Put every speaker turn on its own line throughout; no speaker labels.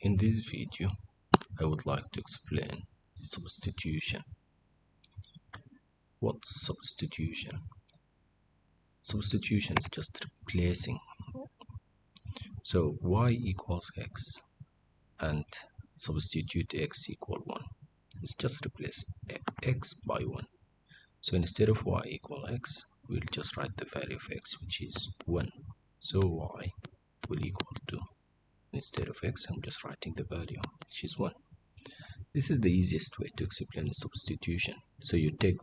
In this video, I would like to explain substitution. What's substitution? Substitution is just replacing. So y equals x and substitute x equal 1. It's just replace x by 1. So instead of y equal x, we'll just write the value of x, which is 1. So y will equal to, instead of x, I'm just writing the value, which is 1. This is the easiest way to explain substitution. So you take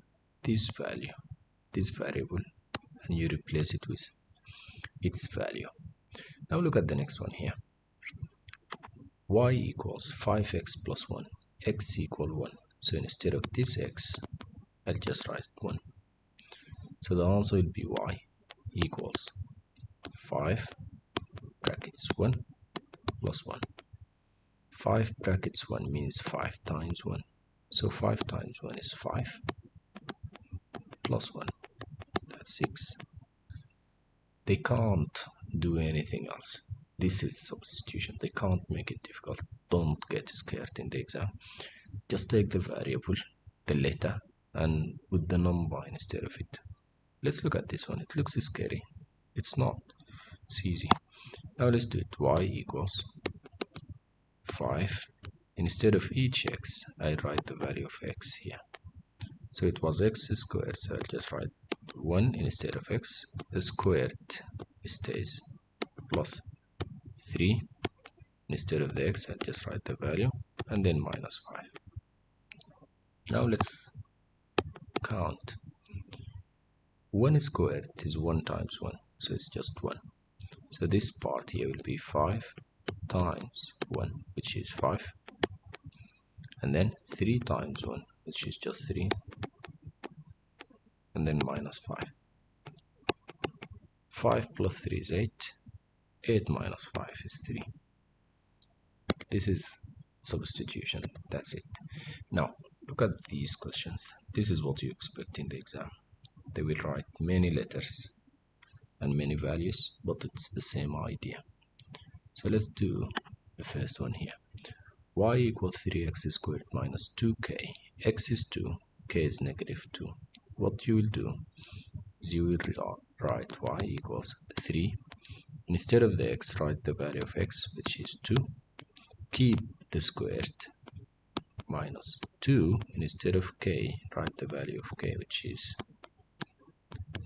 this value, this variable, and you replace it with its value. Now look at the next one here. Y equals 5x plus 1, x equal 1. So instead of this x, I'll just write 1. So the answer will be y equals 5 brackets 1 plus 1. 5 brackets 1 means 5 times 1. So 5 times 1 is 5 plus 1. That's 6. They can't do anything else. This is substitution. They can't make it difficult. Don't get scared in the exam. Just take the variable, the letter, and put the number instead of it. Let's look at this one. It looks scary. It's not. It's easy. Now let's do it. Y equals 5. Instead of each x, I write the value of x here. So it was x squared, so I'll just write 1 instead of x. The squared stays plus 3. Instead of the x, I'll just write the value and then minus 5. Now let's count. 1 squared is 1 times 1, so it's just 1. So this part here will be 5 times 1, which is 5. And then 3 times 1, which is just 3. And then minus 5. 5 plus 3 is 8. 8 minus 5 is 3. This is substitution. That's it. Now, look at these questions. This is what you expect in the exam. They will write many letters and many values, but it's the same idea. So let's do the first one here. Y equals 3x squared minus 2k. X is 2, k is negative 2. What you will do is you will write y equals 3. Instead of the x, write the value of x, which is 2. Keep the squared minus 2. Instead of k, write the value of k, which is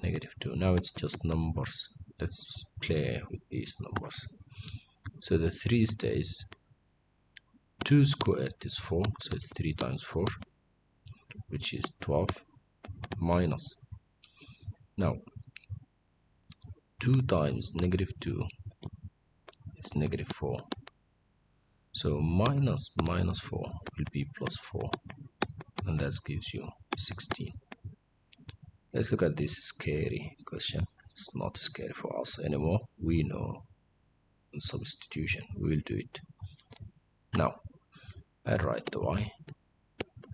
negative 2. Now it's just numbers. Let's play with these numbers. So the 3 stays. 2 squared is 4, so it's 3 times 4, which is 12, minus. Now, 2 times negative 2 is negative 4. So minus 4 will be plus 4, and that gives you 16. Let's look at this scary question. It's not scary for us anymore. We know substitution. We will do it. Now, I write the y.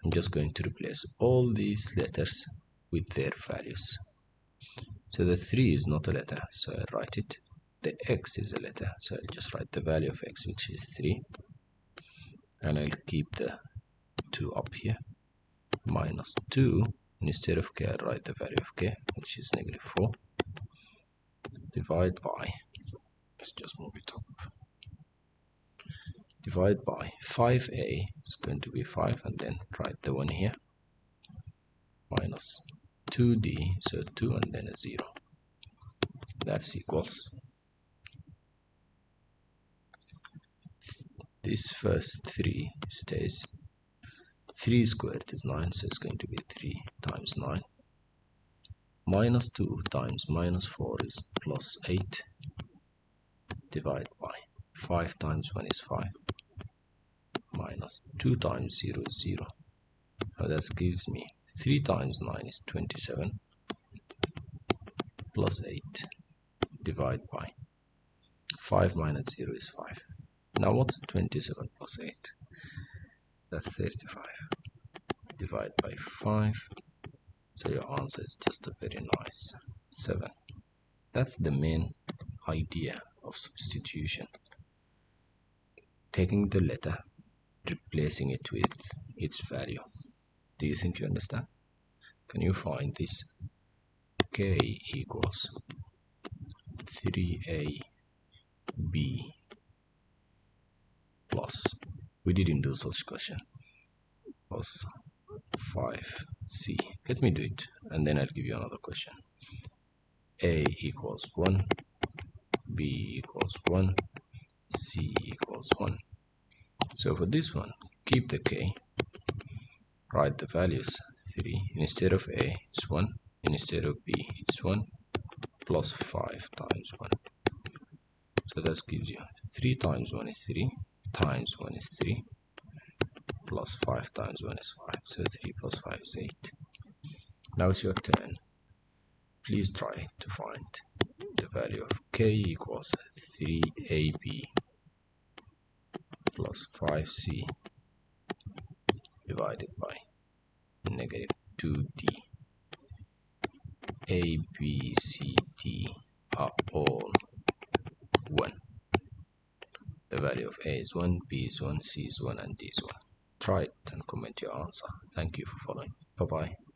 I'm just going to replace all these letters with their values. So the 3 is not a letter, so I write it. The x is a letter, so I'll just write the value of x, which is 3. And I'll keep the 2 up here. Minus 2. Instead of k, I'll write the value of k, which is negative 4. Divide by, let's just move it up. Divide by 5a is going to be 5, and then write the 1 here. Minus 2d, so 2 and then a 0. That's equals. This first 3 stays. 3 squared is 9, so it's going to be 3 times 9. Minus 2 times minus 4 is plus 8. Divide by 5 times 1 is 5. Minus 2 times 0 is 0. Now that gives me 3 times 9 is 27. Plus 8. Divide by 5 minus 0 is 5. Now what's 27 plus 8? That's 35. Divide by 5. So your answer is just a very nice 7. That's the main idea of substitution. taking the letter, replacing it with its value. Do you think you understand? Can you find this? K equals 3ab plus, we didn't do such question, plus 5c. Let me do it and then I'll give you another question. A equals 1, b equals 1, c equals 1. So for this one, keep the k, write the values 3. Instead of a, it's 1. Instead of b, it's 1 plus 5 times 1. So that gives you 3 times 1 is 3, times 1 is 3, plus 5 times 1 is 5. So 3 plus 5 is 8. Now it's your turn. Please try to find the value of k equals 3ab plus 5c divided by negative 2d. A, B, C, D are all 1. The value of A is 1, B is 1, C is 1, and D is 1. Try it and comment your answer. Thank you for following. Bye-bye.